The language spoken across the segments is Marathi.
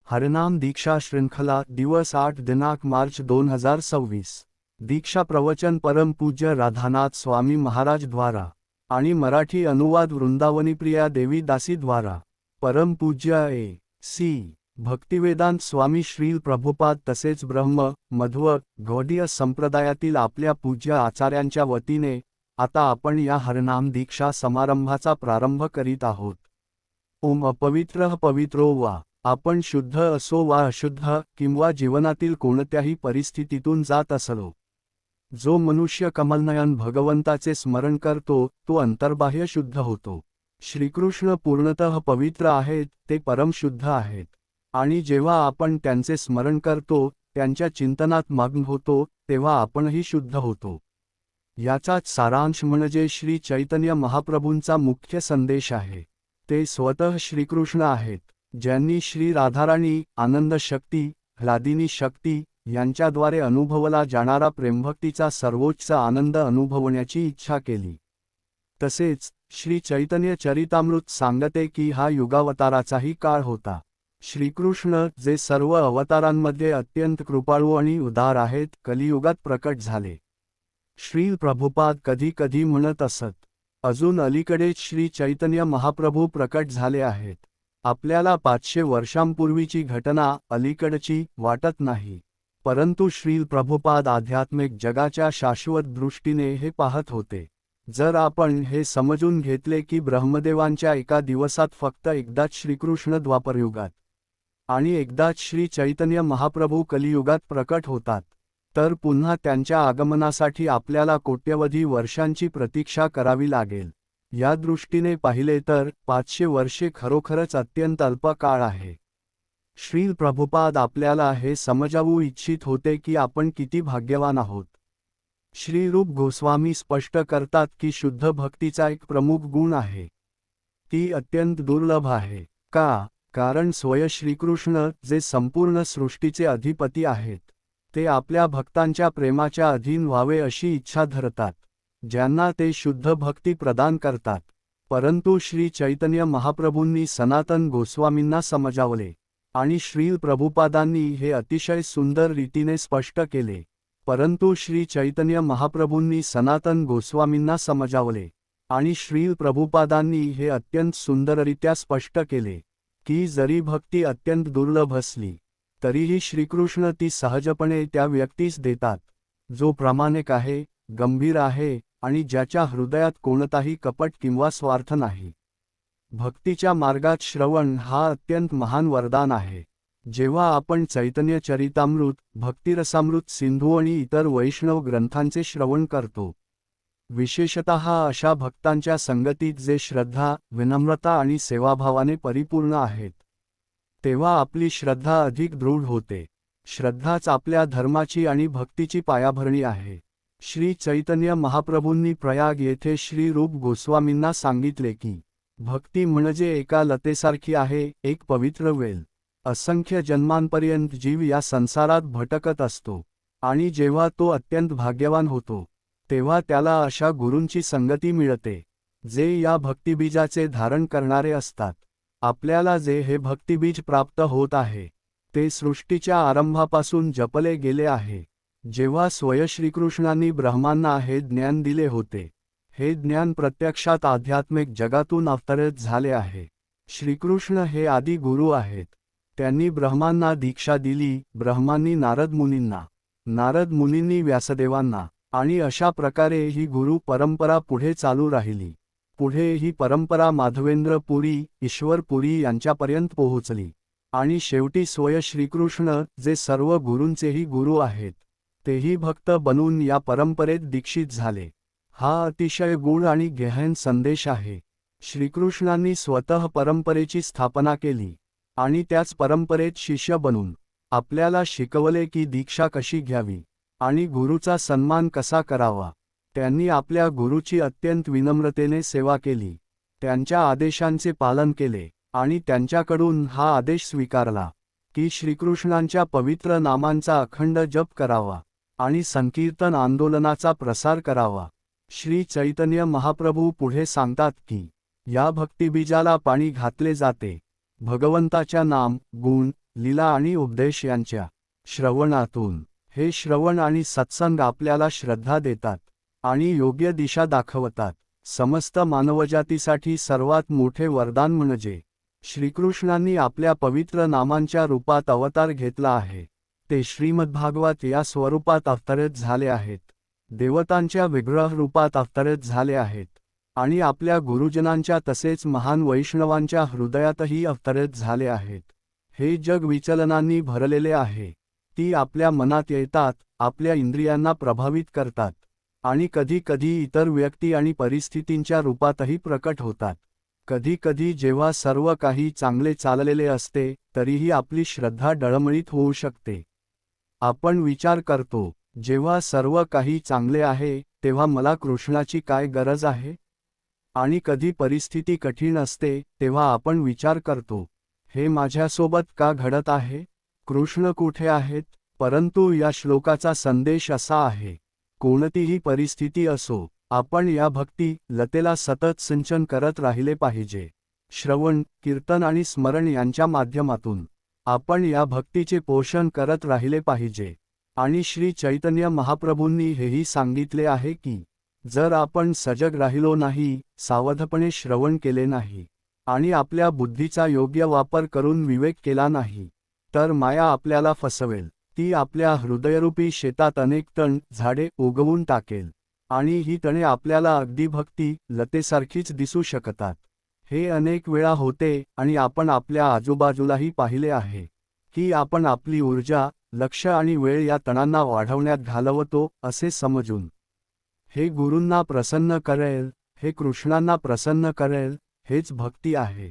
हरनाम दीक्षा श्रृंखला दिवस 8 दिनांक मार्च 2026। दीक्षा प्रवचन परमपूज्य राधानाथ स्वामी महाराज द्वारा आणि मराठी अनुवाद वृंदावनीप्रिया देवी दासी द्वारा। परमपूज्य ए.सी. भक्तिवेदांत स्वामी श्रील प्रभुपाद तसेच ब्रह्म मध्व गौडीय संप्रदायातील आपल्या पूज्य आचार्यांच्या वतीने आता आपण या हरनाम दीक्षा समारंभाचा प्रारंभ करीत आहोत। ओम अपवित्र पवित्रो वा, आपण शुद्ध असो वा अशुद्ध किंवा जीवनातील कोणत्याही परिस्थितीतून जात असलो, जो मनुष्य कमलनयन भगवंताचे स्मरण करतो तो अंतर्बाह्य शुद्ध होतो। श्रीकृष्ण पूर्णतः पवित्र आहेत, ते परमशुद्ध आहेत, आणि जेव्हा आपण त्यांचे स्मरण करतो, त्यांच्या चिंतनात मग्न होतो, तेव्हा आपणही शुद्ध होतो। याचाच सारांश म्हणजे श्री चैतन्य महाप्रभूंचा मुख्य संदेश आहे। ते स्वतः श्रीकृष्ण आहेत, ज्यांनी श्री राधाराणी, आनंद शक्ती, ह्लादिनी शक्ती यांच्याद्वारे अनुभवला जाणारा प्रेमभक्तीचा सर्वोच्च आनंद अनुभवण्याची इच्छा केली। तसेच श्री चैतन्य चरितामृत सांगते की हा युगावताराचाही काळ होता। श्रीकृष्ण, जे सर्व अवतारांमध्ये अत्यंत कृपाळू आणि उदार आहेत, कलियुगात प्रकट झाले। श्रील प्रभुपाद कधी कधी म्हणत असत, अजून अलीकडेच श्री चैतन्य महाप्रभू प्रकट झाले आहेत। आपल्याला 500 वर्षांपूर्वीची घटना अलीकडची वाटत नाही, परंतु श्रील प्रभुपाद आध्यात्मिक जगाच्या शाश्वत दृष्टीने हे पाहत होते। जर आपण हे समजून घेतले की ब्रह्मदेवांच्या एका दिवसात फक्त एकदाच श्रीकृष्ण द्वापरयुगात आणि एकदाच श्री चैतन्य महाप्रभू कलियुगात प्रकट होतात, तर पुन्हा त्यांच्या आगमनासाठी आपल्याला कोट्यवधी वर्षांची प्रतीक्षा करावी लागेल। या दृष्टीने पाहिले तर 500 वर्षे खरोखरच अत्यंत अल्प काळ आहे। श्रील प्रभुपाद आपल्याला हे समजावू इच्छित होते की आपण किती भाग्यवान आहोत। श्री रूप गोस्वामी स्पष्ट करतात की शुद्ध भक्तीचा एक प्रमुख गुण आहे, ती अत्यंत दुर्लभ आहे। का? कारण स्वयं श्रीकृष्ण, जे संपूर्ण सृष्टीचे अधिपती आहेत, ते आपल्या भक्तांच्या प्रेमाच्या अधीन व्हावे अशी इच्छा धरतात, ज्यांना ते शुद्ध भक्ती प्रदान करतात। परंतु श्री चैतन्य महाप्रभूंनी सनातन गोस्वामींना समजावले, आणि श्रील प्रभुपादांनी हे अतिशय सुंदर रीतीने स्पष्ट केले। परंतु श्री चैतन्य महाप्रभूंनी सनातन गोस्वामींना समजावले, आणि श्रील प्रभुपादांनी हे अत्यंत सुंदररित्या स्पष्ट केले की जरी भक्ती अत्यंत दुर्लभ असली, तरीही श्रीकृष्ण ती सहजपणे त्या व्यक्तीस देतात, जो प्रामाणिक आहे, गंभीर आहे, आणि ज्याच्या हृदयात कोणताही कपट किंवा स्वार्थ नाही। भक्तीच्या मार्गात श्रवण हा अत्यंत महान वरदान आहे। जेव्हा आपण चैतन्य चरितामृत, भक्तिरसामृत सिंधू आणि इतर वैष्णव ग्रंथांचे श्रवण करतो, विशेषतः अशा भक्तांच्या संगतीत जे श्रद्धा, विनम्रता आणि सेवाभावाने परिपूर्ण आहेत, तेव्हा आपली श्रद्धा अधिक दृढ होते। श्रद्धाच आपल्या धर्माची आणि भक्तीची पायाभरणी आहे। श्री चैतन्य महाप्रभूंनी प्रयाग येथे श्री रूप गोस्वामींना सांगितले की भक्ती म्हणजे एका लतेसारखी आहे, एक पवित्र वेल। असंख्य जन्मांपर्यंत जीव या संसारात भटकत असतो, आणि जेव्हा तो अत्यंत भाग्यवान होतो, तेव्हा त्याला अशा गुरूंची संगती मिळते, जे या भक्तिबीजाचे धारण करणारे असतात। आपल्याला जे हे भक्तिबीज प्राप्त होत आहे, ते सृष्टीच्या आरंभापासून जपले गेले आहे। जेव्हा स्वयं श्रीकृष्णांनी ब्रह्मांना हे ज्ञान दिले होते, हे ज्ञान प्रत्यक्षात आध्यात्मिक जगातून अवतरित झाले आहे। श्रीकृष्ण हे आदी गुरु आहेत। त्यांनी ब्रह्मांना दीक्षा दिली, ब्रह्मांनी नारद मुनींना, नारद मुनींनी व्यासदेवांना, आणि अशा प्रकारे ही गुरु परंपरा पुढे चालू राहिली। पुढे ही परंपरा माधवेंद्र पुरी, ईश्वर पुरी यांच्यापर्यंत पोहोचली, आणि शेवटी स्वयं श्रीकृष्ण, जे सर्व गुरूंचेही गुरु आहेत, तेही भक्त बनून या परंपरेत दीक्षित झाले। हा अतिशय गूढ आणि गहन संदेश आहे। श्रीकृष्णांनी स्वतः परंपरेची स्थापना केली, आणि त्याच परंपरेत शिष्य बनून आपल्याला शिकवले की दीक्षा कशी घ्यावी आणि गुरूचा सन्मान कसा करावा। त्यांनी आपल्या गुरूची अत्यंत विनम्रतेने सेवा केली, त्यांच्या आदेशांचे पालन केले, आणि त्यांच्याकडून हा आदेश स्वीकारला की श्रीकृष्णांच्या पवित्र नामांचा अखंड जप करावा आणि संकीर्तन आंदोलनाचा प्रसार करावा। श्री चैतन्य महाप्रभू पुढे सांगतात की या भक्तिबीजाला पाणी घातले जाते, भगवंताच्या नाम, गुण, लीला आणि उपदेश यांच्या श्रवणातून. हे श्रवण आणि सत्संग आपल्याला श्रद्धा देतात आणि योग्य दिशा दाखवतात. समस्त मानवजातीसाठी सर्वात मोठे वरदान म्हणजे श्रीकृष्णांनी आपल्या पवित्र नामांच्या रूपात अवतार घेतला आहे. ते श्रीमद्भागवत या स्वरूपात अवतरित झाले आहेत, देवतांच्या विग्रह रूपात अवतरित झाले आहेत आणि आपल्या गुरुजनांच्या तसेच महान वैष्णवांच्या हृदयातही अवतरित झाले आहेत. हे जग विचलनांनी भरलेले आहे. ती आपल्या मनात येतात, आपल्या इंद्रियांना प्रभावित करतात आणि कधी कधी इतर व्यक्ती आणि परिस्थितींच्या रूपातही प्रकट होतात. कधी कधी जेव्हा सर्व काही चांगले चाललेले असते तरीही आपली श्रद्धा डळमळीत होऊ शकते. आपण विचार करतो, जेव्हा सर्व काही चांगले आहे तेव्हा मला कृष्णाची काय गरज आहे? आणि कधी परिस्थिती कठीण असते तेव्हा आपण विचार करतो, हे माझ्यासोबत का घडत आहे? कृष्ण कुठे आहेत? परंतु या श्लोकाचा संदेश असा आहे, कोणतीही परिस्थिती असो, आपण या भक्ती लतेला सतत सिंचन करत राहिले पाहिजे. श्रवण, कीर्तन आणि स्मरण यांच्या माध्यमातून आपण या भक्तीचे पोषण करत राहिले पाहिजे. आणि श्री चैतन्य महाप्रभूंनी हेही सांगितले आहे की जर आपण सजग राहिलो नाही, सावधपणे श्रवण केले नाही आणि आपल्या बुद्धीचा योग्य वापर करून विवेक केला नाही, तर माया आपल्याला फसवेल. ती आपल्या हृदयरूपी शेतात अनेक तण झाडे उगवून टाकेल आणि ही तणे आपल्याला अगदी भक्ती लतेसारखीच दिसू शकतात. हे अनेक वेळा होते आणि आपण आपल्या आजूबाजूलाही पाहिले आहे की आपण आपली ऊर्जा, लक्ष आणि वेळ या तणांना वाढवण्यात घालवतो असे समजून. हे गुरूंना प्रसन्न करेल, हे कृष्णांना प्रसन्न करेल, हेच भक्ती आहे.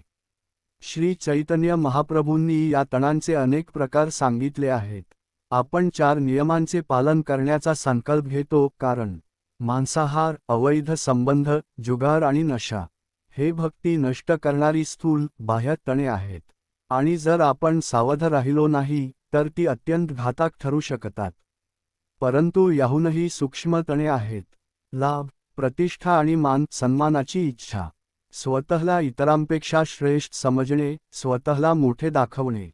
श्री चैतन्य महाप्रभूंनी या तणांचे अनेक प्रकार सांगितले आहेत. आपण 4 नियमांचे पालन करण्याचा संकल्प घेतो, कारण मांसाहार, अवैध संबंध, जुगार आणि नशा हे भक्ती नष्ट करणारी स्थूल बाह्य तणे आहेत आणि जर आपण सावध राहिलो नाही तर ती अत्यंत घातक ठरू शकतात. परंतु याहूनही सूक्ष्म तणे आहेत. लाभ, प्रतिष्ठा आणि मान सन्मानाची इच्छा, स्वतःला इतरांपेक्षा श्रेष्ठ समजणे, स्वतःला मोठे दाखवणे,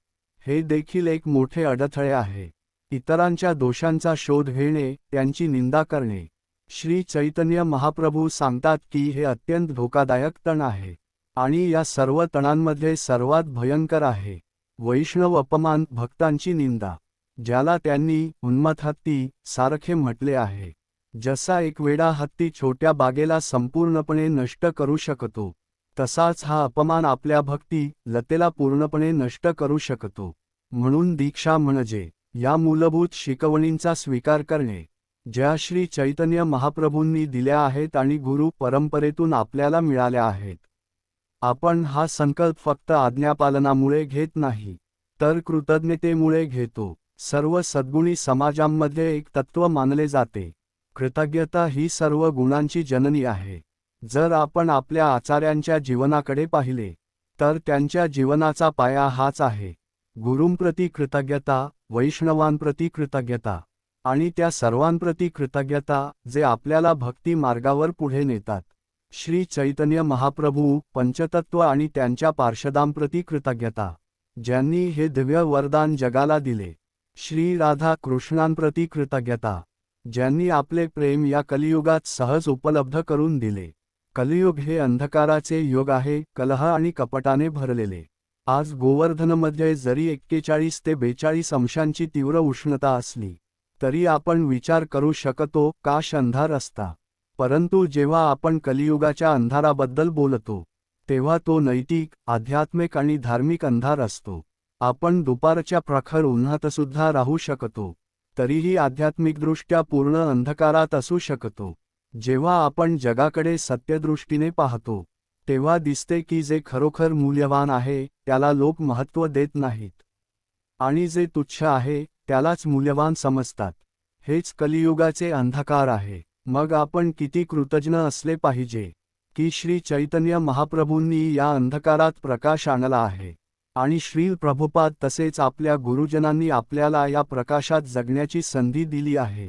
हे देखील एक मोठे अडथळे आहे. इतरांच्या दोषांचा शोध घेणे, त्यांची निंदा करणे. श्री चैतन्य महाप्रभू सांगतात की हे अत्यंत धोकादायक तण आहे आणि या सर्व तणांमध्ये सर्वात भयंकर आहे वैष्णव अपमान, भक्तांची निंदा, ज्याला त्यांनी उन्मत्त हत्ती सारखे म्हटले आहे. जसा एक वेडा हत्ती छोट्या बागेला संपूर्णपणे नष्ट करू शकतो, तसाच हा अपमान आपल्या भक्ती लतेला पूर्णपणे नष्ट करू शकतो. म्हणून दीक्षा म्हणजे या मूलभूत शिकवणींचा स्वीकार करणे, ज्या श्री चैतन्य महाप्रभूंनी दिल्या आहेत आणि गुरु परंपरेतून आपल्याला मिळाल्या आहेत. आपण हा संकल्प फक्त आज्ञापालनामुळे घेत नाही, तर कृतज्ञतेमुळे घेतो. सर्व सद्गुणी समाजांमध्ये एक तत्त्व मानले जाते, कृतज्ञता ही सर्व गुणांची जननी आहे. जर आपण आपल्या आचार्यांच्या जीवनाकडे पाहिले तर त्यांच्या जीवनाचा पाया हाच आहे, गुरूंप्रती कृतज्ञता, वैष्णवांप्रती कृतज्ञता आणि त्या सर्वांप्रती कृतज्ञता जे आपल्याला भक्ती मार्गावर पुढे नेतात. श्री चैतन्य महाप्रभू, पंचतत्व आणि त्यांच्या पार्षदांप्रती कृतज्ञता, ज्यांनी हे दिव्य वरदान जगाला दिले. श्री राधा कृष्णांप्रती कृतज्ञता, ज्यांनी आपले प्रेम या कलियुगात सहज उपलब्ध करून दिले. कलियुग हे अंधकाराचे युग आहे, कलह आणि कपटाने भरलेले. आज गोवर्धनमध्ये जरी 41 ते 42 अंशांची तीव्र उष्णता असली तरी आपण विचार करू शकतो, काश अंधार असता. परंतु जेव्हा आपण कलियुगाच्या अंधाराबद्दल बोलतो तेव्हा तो नैतिक, आध्यात्मिक आणि धार्मिक अंधार असतो. आपण दुपारच्या प्रखर उन्हातसुद्धा राहू शकतो, तरीही आध्यात्मिकदृष्ट्या पूर्ण अंधकारात असू शकतो. जेव्हा आपण जगाकडे सत्यदृष्टीने पाहतो तेव्हा दिसते की जे खरोखर मूल्यवान आहे त्याला लोक महत्त्व देत नाहीत आणि जे तुच्छ आहे त्यालाच मूल्यवान समजतात. हेच कलियुगाचे अंधकार आहे. मग आपण किती कृतज्ञ असले पाहिजे की श्री चैतन्य महाप्रभूंनी या अंधकारात प्रकाश आणला आहे आणि श्रील प्रभुपाद तसेच आपल्या गुरुजनांनी आपल्याला या प्रकाशात जगण्याची संधी दिली आहे.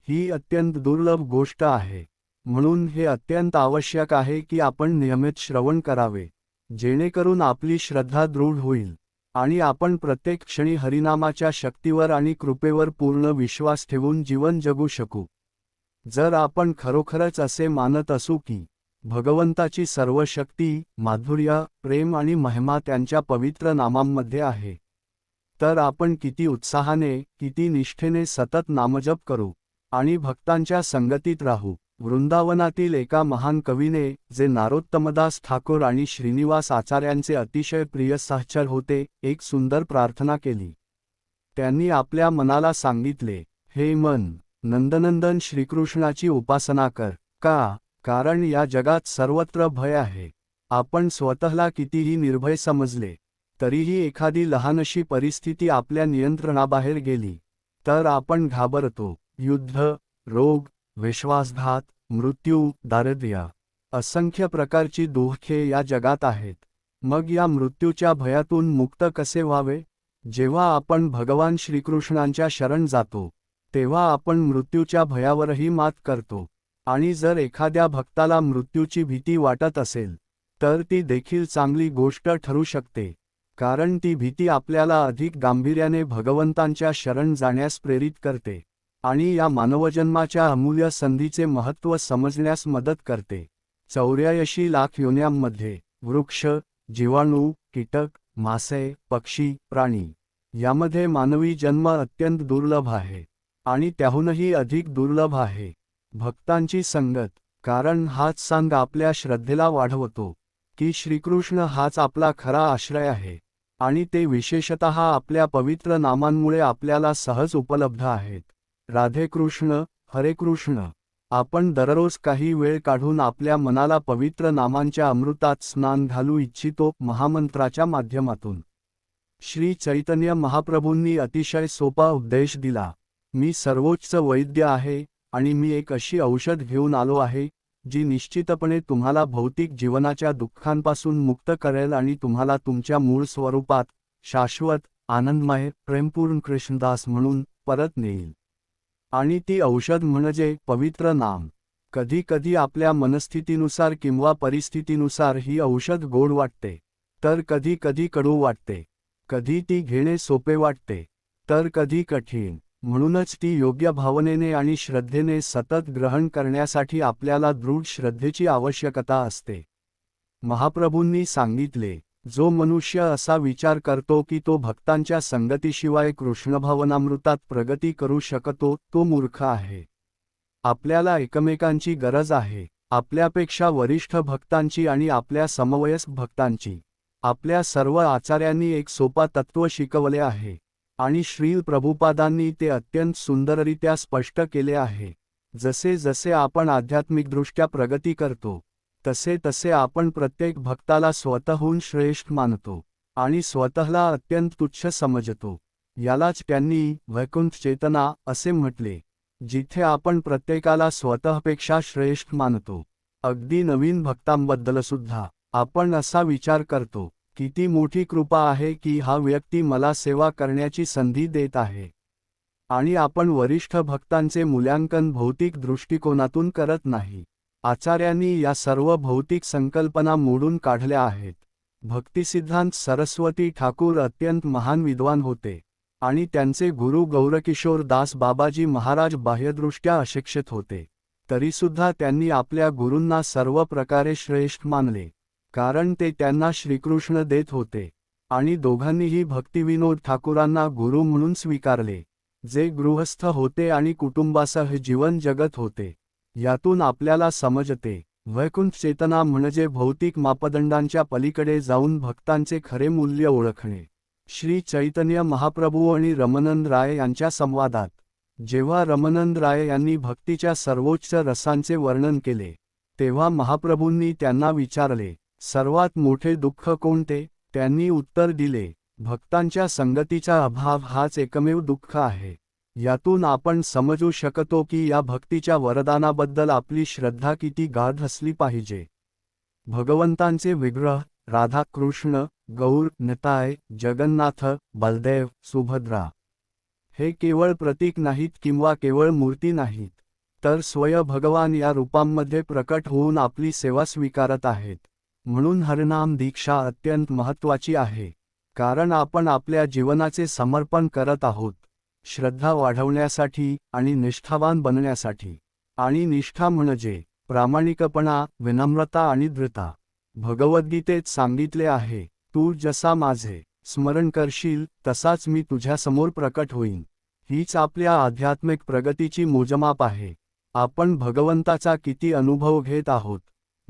ही अत्यंत दुर्लभ गोष्ट आहे. म्हणून हे अत्यंत आवश्यक आहे की आपण नियमित श्रवण करावे, जेणेकरून आपली श्रद्धा दृढ होईल आणि आपण प्रत्येक क्षणी हरिनामाच्या शक्तीवर आणि कृपेवर पूर्ण विश्वास ठेवून जीवन जगू शकू. जर आपण खरोखरच असे मानत असू की भगवंताची सर्व शक्ती, माधुर्य, प्रेम आणि महिमा त्यांच्या पवित्र नामांमध्ये आहे, तर आपण किती उत्साहाने, किती निष्ठेने सतत नामजप करू आणि भक्तांच्या संगतीत राहू. वृंदावनातील एका महान कवीने, जे नारोत्तमदास ठाकूर आणि श्रीनिवास आचार्यांचे अतिशय प्रिय सहचर होते, एक सुंदर प्रार्थना केली. त्यांनी आपल्या मनाला सांगितले, हे मन, नंदनंदन श्रीकृष्णाची उपासना कर. का? कारण या जगात सर्वत्र भय आहे. आपण स्वतःला कितीही निर्भय समजले तरीही एखादी लहानशी परिस्थिती आपल्या नियंत्रणाबाहेर गेली तर आपण घाबरतो. युद्ध, रोग, विश्वासघात, मृत्यू, दारिद्र्य, असंख्य प्रकारची दुःखे या जगात आहेत. मग या मृत्यूच्या भयातून मुक्त कसे व्हावे? जेव्हा आपण भगवान श्रीकृष्णांच्या शरण जातो तेव्हा आपण मृत्यूच्या भयावरही मात करतो. आणि जर एखाद्या भक्ताला मृत्यूची भीती वाटत असेल तर ती देखील चांगली गोष्ट ठरू शकते, कारण ती भीती आपल्याला अधिक गांभीर्याने भगवंतांच्या शरण जाण्यास प्रेरित करते आणि या मानवजन्माच्या अमूल्य संधीचे महत्त्व समजण्यास मदत करते. 84 लाख योन्यांमध्ये वृक्ष, जीवाणू, कीटक, मासे, पक्षी, प्राणी यामध्ये मानवी जन्म अत्यंत दुर्लभ आहे आणि त्याहूनही अधिक दुर्लभ आहे भक्तांची संगत. कारण हाच सांग आपल्या श्रद्धेला वाढवतो की श्रीकृष्ण हाच आपला खरा आश्रय आहे आणि ते विशेषतः आपल्या पवित्र नामांमुळे आपल्याला सहज उपलब्ध आहेत. राधे कृष्ण, हरे कृष्ण. आपण दररोज काही वेळ काढून आपल्या मनाला पवित्र नामांच्या अमृतात स्नान घालू इच्छितो. महामंत्राच्या माध्यमातून श्री चैतन्य महाप्रभूंनी अतिशय सोपा उपदेश दिला. मी सर्वोच्च वैद्य आहे आणि मी एक अशी औषध घेऊन आलो आहे जी निश्चितपणे तुम्हाला भौतिक जीवनाच्या दुःखांपासून मुक्त करेल आणि तुम्हाला तुमच्या मूळ स्वरूपात शाश्वत, आनंदमय, प्रेमपूर्ण कृष्णदास म्हणून परत नेईल. आणि ती औषध म्हणजे पवित्र नाम. कधी कधी आपल्या मनस्थितीनुसार किंवा परिस्थितीनुसार ही औषध गोड वाटते, तर कधी कधी कडू वाटते. कधी ती घेणे सोपे वाटते, तर कधी कठीण. म्हणूनच ती योग्य भावनेने आणि श्रद्धेने सतत ग्रहण करण्यासाठी आपल्याला दृढ श्रद्धेची आवश्यकता असते. महाप्रभूंनी सांगितले, जो मनुष्य असा विचार करतो की तो भक्तांच्या संगतीशिवाय कृष्णभावनामृतात प्रगती करू शकतो, तो मूर्ख आहे. आपल्याला एकमेकांची गरज आहे, आपल्यापेक्षा वरिष्ठ भक्तांची आणि आपल्या समवयस्क भक्तांची. आपल्या सर्व आचार्यांनी एक सोपा तत्त्व शिकवले आहे आणि श्रील प्रभुपादांनी ते अत्यंत सुंदररित्या स्पष्ट केले आहे. जसे जसे आपण आध्यात्मिकदृष्ट्या प्रगती करतो तसे तसे आपण प्रत्येक भक्ताला स्वतःहून श्रेष्ठ मानतो आणि स्वतःला अत्यंत तुच्छ समजतो. यालाच त्यांनी वैकुंठ चेतना असे म्हटले, जिथे आपण प्रत्येकाला स्वतःपेक्षा श्रेष्ठ मानतो. अगदी नवीन भक्तांबद्दलसुद्धा आपण असा विचार करतो, किती मोठी कृपा आहे की हा व्यक्ती मला सेवा करण्याची संधी देत आहे. आणि आपण वरिष्ठ भक्तांचे मूल्यांकन भौतिक दृष्टिकोनातून करत नाही. आचार्यांनी या सर्व भौतिक संकल्पना मोडून काढल्या आहेत. भक्तिसिद्धांत सरस्वती ठाकूर अत्यंत महान विद्वान होते आणि त्यांचे गुरु गौरकिशोर दास बाबाजी महाराज बाह्यदृष्ट्या अशिक्षित होते. तरीसुद्धा त्यांनी आपल्या गुरूंना सर्व प्रकारे श्रेष्ठ मानले, कारण ते त्यांना श्रीकृष्ण देत होते. आणि दोघांनीही भक्तिविनोद ठाकूरांना गुरु म्हणून स्वीकारले, जे गृहस्थ होते आणि कुटुंबासह जीवन जगत होते. यातून आपल्याला समजते, वैकुंठ चेतना म्हणजे भौतिक मापदंडांच्या पलीकडे जाऊन भक्तांचे खरे मूल्य ओळखणे. श्री चैतन्य महाप्रभू आणि रमानंद राय यांच्या संवादात जेव्हा रमानंद राय यांनी भक्तीच्या सर्वोच्च रसांचे वर्णन केले, तेव्हा महाप्रभूंनी त्यांना विचारले, सर्वात मोठे दुःख कोणते? त्यांनी उत्तर दिले, भक्तांच्या संगतीचा अभाव हाच एकमेव दुःख आहे. यातून आपण समजू शकतो की या भक्तीच्या वरदानाबद्दल आपली श्रद्धा किती गाढ असली पाहिजे. भगवंतांचे विग्रह राधा कृष्ण, गौर, निताय, जगन्नाथ, बलदेव, सुभद्रा हे केवळ प्रतीक नाहीत किंवा केवळ मूर्ती नाहीत, तर स्वयं भगवान या रूपांमध्ये प्रकट होऊन आपली सेवा स्वीकारत आहेत. म्हणून हरिनाम दीक्षा अत्यंत महत्त्वाची आहे, कारण आपण आपल्या जीवनाचे समर्पण करत आहोत, श्रद्धा वाढवण्यासाठी आणि निष्ठावान बनण्यासाठी. आणि निष्ठा म्हणजे प्रामाणिकपणा, विनम्रता आणि दृढता. भगवद्गीतेत सांगितले आहे, तू जसा माझे स्मरण करशील तसाच मी तुझ्यासमोर प्रकट होईन. हीच आपल्या आध्यात्मिक प्रगतीची मोजमाप आहे. आपण भगवंताचा किती अनुभव घेत आहोत.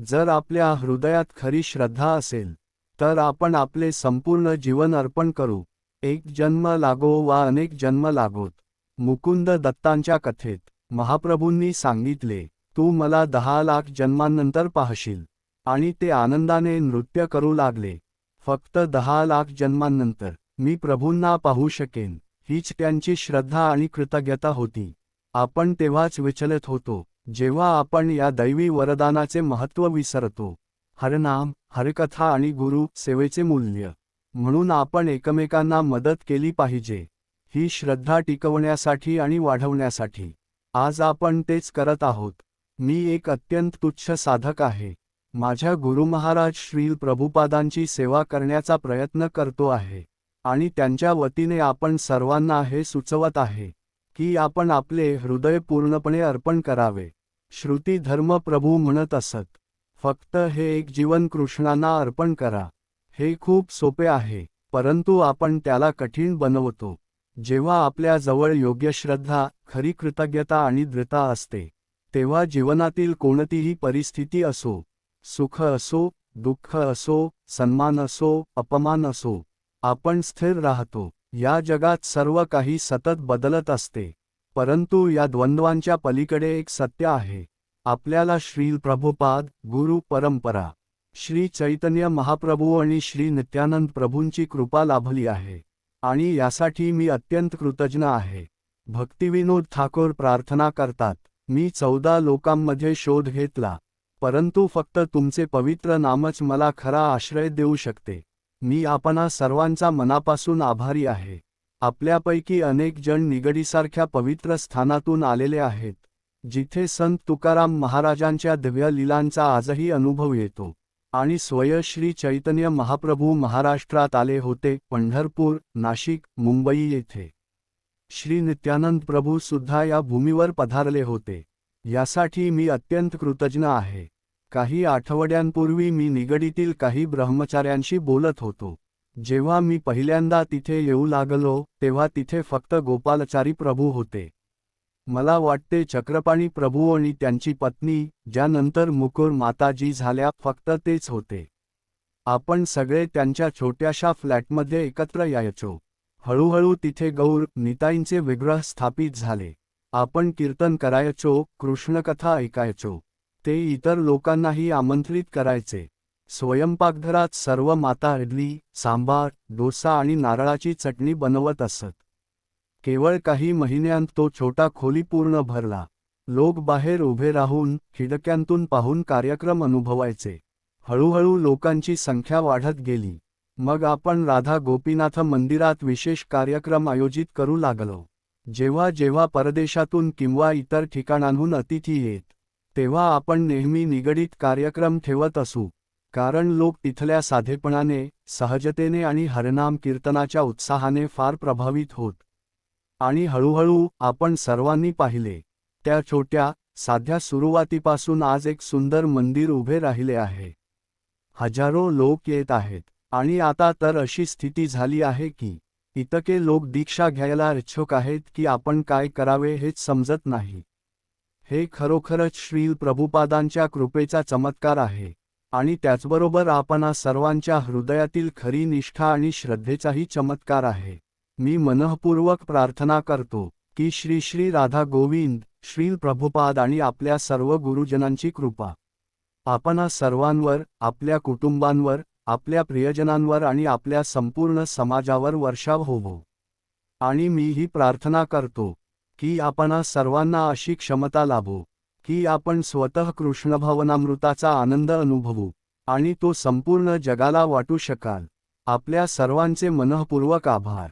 जर आपल्या हृदयात खरी श्रद्धा असेल तर आपण आपले संपूर्ण जीवन अर्पण करू. एक जन्म लागो वा अनेक जन्म लागोत. मुकुंद दत्तांच्या कथेत महाप्रभूंनी सांगितले, तू मला 10 लाख जन्मांनंतर पाहशील. आणि ते आनंदाने नृत्य करू लागले. फक्त 10 लाख जन्मांनंतर मी प्रभूंना पाहू शकेन. हीच त्यांची श्रद्धा आणि कृतज्ञता होती. आपण तेव्हाच विचलित होतो जेव्हा आपण या दैवी वरदानाचे महत्त्व विसरतो. हरनाम, हरकथा आणि गुरु सेवेचे मूल्य. म्हणून आपण एकमेकांना मदत केली पाहिजे, ही श्रद्धा टिकवण्यासाठी आणि वाढवण्यासाठी. आज आपण तेच करत आहोत. मी एक अत्यंत तुच्छ साधक आहे. माझ्या गुरु महाराज श्रील प्रभुपादांची सेवा करण्याचा प्रयत्न करतो आहे. आणि त्यांच्या वतीने आपण सर्वांना हे सुचवत आहे की आपण आपले हृदय पूर्णपणे अर्पण करावे. श्रुती धर्म प्रभू म्हणत असत, फक्त हे एक जीवन कृष्णांना अर्पण करा. हे खूप सोपे आहे, परंतु आपण त्याला कठीण बनवतो. जेव्हा आपल्या जवळ योग्य श्रद्धा, खरी कृतज्ञता आणि दृढता असते, तेव्हा जीवनातील कोणतीही परिस्थिती असो, सुख असो, दुःख असो, सन्मान असो, अपमान असो, आपण स्थिर राहतो. या जगात सर्व काही सतत बदलत असते, परंतु या द्वंद्वांच्या पलीकडे एक सत्य आहे. आपल्याला श्रील प्रभुपाद, गुरु परंपरा, श्री चैतन्य महाप्रभू आणि श्री नित्यानंद प्रभूंची कृपा लाभली आहे. आणि यासाठी मी अत्यंत कृतज्ञ आहे. भक्तिविनोद ठाकूर प्रार्थना करतात, मी 14 लोकांमध्ये शोध घेतला, परंतु फक्त तुमचे पवित्र नामच मला खरा आश्रय देऊ शकते. मी आपणा सर्वांचा मनापासून आभारी आहे. आपल्यापैकी अनेक जण निगडीसारख्या पवित्र स्थानातून आलेले आहेत, जिथे संत तुकाराम महाराजांच्या दिव्य लीलांचा आजही अनुभव येतो. आणि स्वयं श्री चैतन्य महाप्रभू महाराष्ट्रात आले होते, पंढरपूर, नाशिक, मुंबई येथे. श्री नित्यानंद प्रभू सुद्धा या भूमीवर पधारले होते. यासाठी मी अत्यंत कृतज्ञ आहे. काही आठवड्यांपूर्वी मी निगडीतील काही ब्रह्मचार्यांशी बोलत होतो. जेव्हा मी पहिल्यांदा तिथे येऊ लागलो तेव्हा तिथे फक्त गोपालचारी प्रभू होते. मला वाटते चक्रपाणी प्रभू आणि त्यांची पत्नी, ज्यानंतर मुकुर माताजी झाल्या, फक्त तेच होते. आपण सगळे त्यांच्या छोट्याशा फ्लॅटमध्ये एकत्र यायचो. हळूहळू तिथे गौर निताईंचे विग्रह स्थापित झाले. आपण कीर्तन करायचो, कृष्णकथा ऐकायचो. ते इतर लोकांनाही आमंत्रित करायचे. स्वयंपाकघरात सर्व माता इडली, सांबार, डोसा आणि नारळाची चटणी बनवत असत. केवळ काही महिन्यांत तो छोटा खोली पूर्ण भरला. लोक बाहेर उभे राहून, खिडक्यांतून पाहून कार्यक्रम अनुभवायचे. हळूहळू लोकांची संख्या वाढत गेली. मग आपण राधा गोपीनाथ मंदिरात विशेष कार्यक्रम आयोजित करू लागलो. जेव्हा जेव्हा परदेशातून किंवा इतर ठिकाणांहून अतिथी येत, तेव्हा आपण नेहमी निगडीत कार्यक्रम ठेवत असू, कारण लोक तिथल्या साधेपणाने, सहजतेने आणि हरनाम कीर्तनाच्या उत्साहाने फार प्रभावित होत. आणि हळूहळू आपण सर्वांनी पाहिले, त्या छोट्या, साध्या सुरुवातीपासून आज एक सुंदर मंदिर उभे राहिले आहे. हजारो लोक येत आहेत. आणि आता तर अशी स्थिती झाली आहे की इतके लोक दीक्षा घ्यायला इच्छुक आहेत की आपण काय करावे हेच समजत नाही. हे खरोखरच श्रील प्रभुपादांच्या कृपेचा चमत्कार आहे. आणि त्याचबरोबर आपणा सर्वांच्या हृदयातील खरी निष्ठा आणि श्रद्धेचाही चमत्कार आहे. मी मनःपूर्वक प्रार्थना करतो की श्री श्री राधा गोविंद, श्रील प्रभुपाद आणि आपल्या सर्व गुरुजनांची कृपा आपणा सर्वांवर, आपल्या कुटुंबांवर, आपल्या प्रियजनांवर आणि आपल्या संपूर्ण समाजावर वर्षाव होवो. आणि मी ही प्रार्थना करतो की आपणा सर्वांना अशी क्षमता लाभो की आपण स्वतः कृष्णभवनामृताचा आनंद अनुभवू आणि तो संपूर्ण जगाला वाटू शकाल. आपल्या सर्वांचे मनःपूर्वक आभार.